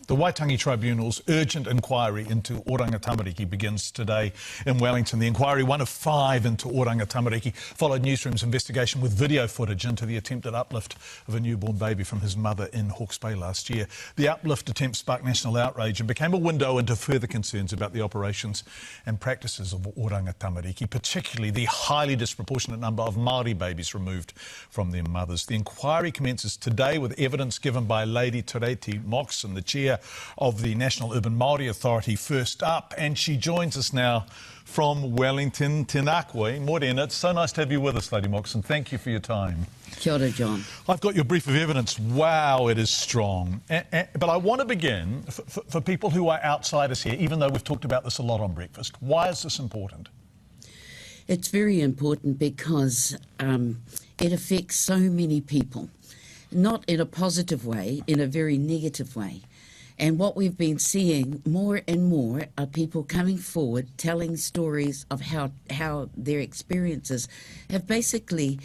The Waitangi Tribunal's urgent inquiry into Oranga Tamariki begins today in Wellington. The inquiry, one of 5 into Oranga Tamariki, followed Newsroom's investigation with video footage into the attempted uplift of a newborn baby from his mother in Hawke's Bay last year. The uplift attempt sparked national outrage and became a window into further concerns about the operations and practices of Oranga Tamariki, particularly the highly disproportionate number of Māori babies removed from their mothers. The inquiry commences today with evidence given by Lady Tureiti Moxon, the chair of the National Urban Māori Authority, first up, and she joins us now from Wellington. Tēnā koe, morena. It's so nice to have you with us, Lady Moxon. Thank you for your time. Kia ora, John. I've got your brief of evidence. Wow, it is strong. But I want to begin, for people who are outsiders here, even though we've talked about this a lot on breakfast, why is this important? It's very important because it affects so many people, not in a positive way, in a very negative way. And what we've been seeing more and more are people coming forward telling stories of how their experiences have basically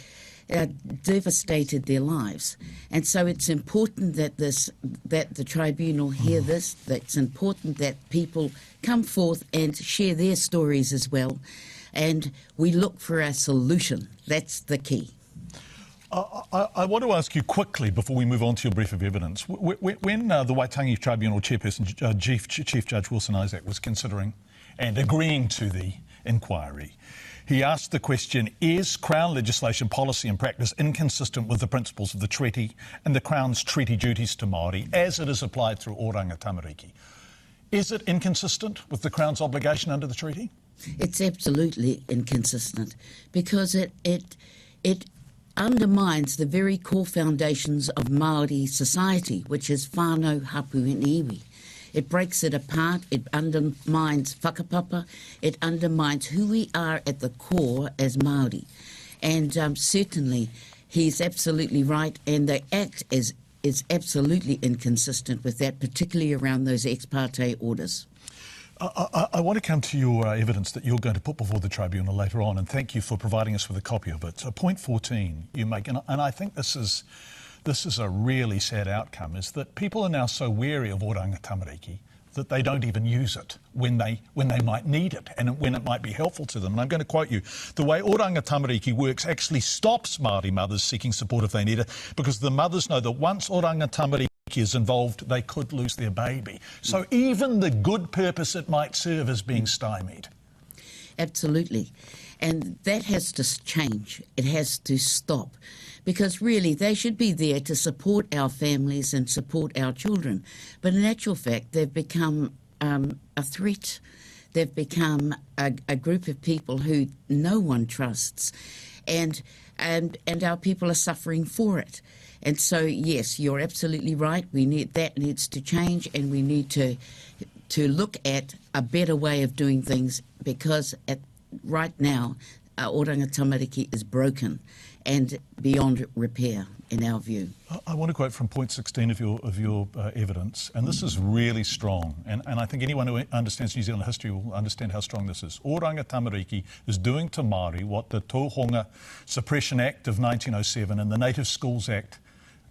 devastated their lives. And so it's important that the tribunal hear this. It's important that people come forth and share their stories as well. And we look for a solution. That's the key. I want to ask you quickly, before we move on to your brief of evidence, when the Waitangi Tribunal Chairperson, Chief Judge Wilson Isaac, was considering and agreeing to the inquiry, he asked the question, is Crown legislation, policy and practice inconsistent with the principles of the treaty and the Crown's treaty duties to Māori as it is applied through Oranga Tamariki? Is it inconsistent with the Crown's obligation under the treaty? It's absolutely inconsistent because it undermines the very core foundations of Māori society, which is whānau, hapu and iwi. It breaks it apart, it undermines whakapapa, it undermines who we are at the core as Māori. And certainly he's absolutely right, and the Act is absolutely inconsistent with that, particularly around those ex parte orders. I want to come to your evidence that you're going to put before the tribunal later on, and thank you for providing us with a copy of it. Point 14 you make, and I think this is a really sad outcome, is that people are now so wary of Oranga Tamariki that they don't even use it when they might need it and when it might be helpful to them. And I'm going to quote you. The way Oranga Tamariki works actually stops Māori mothers seeking support if they need it, because the mothers know that once Oranga Tamariki is involved, they could lose their baby. So even the good purpose it might serve is being stymied. Absolutely. And that has to change. It has to stop. Because really, they should be there to support our families and support our children. But in actual fact, they've become a threat. They've become a group of people who no one trusts. And our people are suffering for it. And so, yes, you're absolutely right. That needs to change, and we need to look at a better way of doing things, because right now, Oranga Tamariki is broken and beyond repair, in our view. I want to quote from point 16 of your evidence, and this is really strong, and I think anyone who understands New Zealand history will understand how strong this is. Oranga Tamariki is doing to Māori what the Tōhunga Suppression Act of 1907 and the Native Schools Act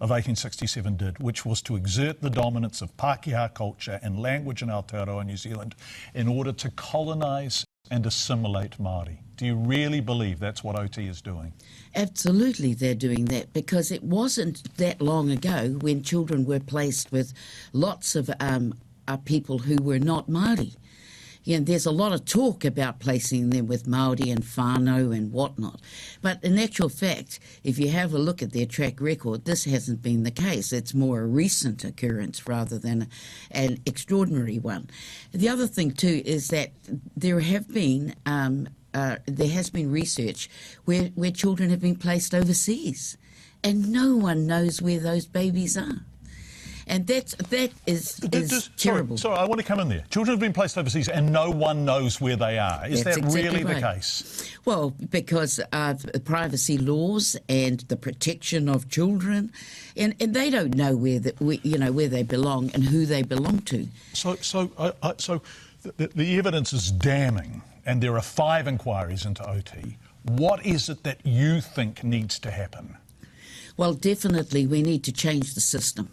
of 1867 did, which was to exert the dominance of Pākehā culture and language in Aotearoa, New Zealand, in order to colonise and assimilate Māori. Do you really believe that's what OT is doing? Absolutely, they're doing that, because it wasn't that long ago when children were placed with lots of people who were not Māori. You know, there's a lot of talk about placing them with Māori and whānau and whatnot. But in actual fact, if you have a look at their track record, this hasn't been the case. It's more a recent occurrence rather than an extraordinary one. The other thing, too, is that there has been research where children have been placed overseas, and no one knows where those babies are. And that is terrible. Sorry, I want to come in there. Children have been placed overseas and no one knows where they are. Is That's that exactly really the right. case? Well, because of privacy laws and the protection of children, and they don't know where they belong and who they belong to. So the evidence is damning, and there are 5 inquiries into OT. What is it that you think needs to happen? Well, definitely we need to change the system.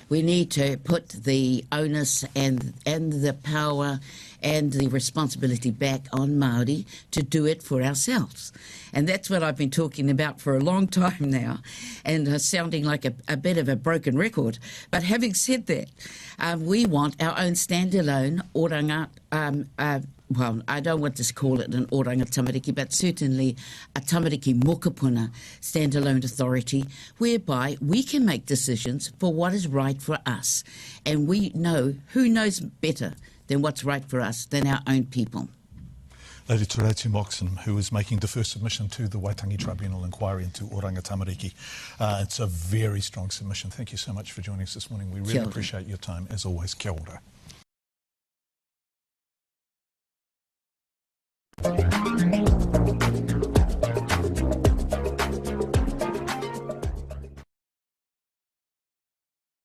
We need to put the onus and the power and the responsibility back on Māori to do it for ourselves. And that's what I've been talking about for a long time now, and sounding like a bit of a broken record. But having said that, we want our own standalone oranga, well, I don't want to call it an Oranga Tamariki, but certainly a Tamariki mokopuna standalone authority, whereby we can make decisions for what is right for us. And we know, who knows better than what's right for us than our own people. Lady Tureiti Moxon, who is making the first submission to the Waitangi Tribunal inquiry into Oranga Tamariki. It's a very strong submission. Thank you so much for joining us this morning. We really appreciate your time, as always. Kia ora.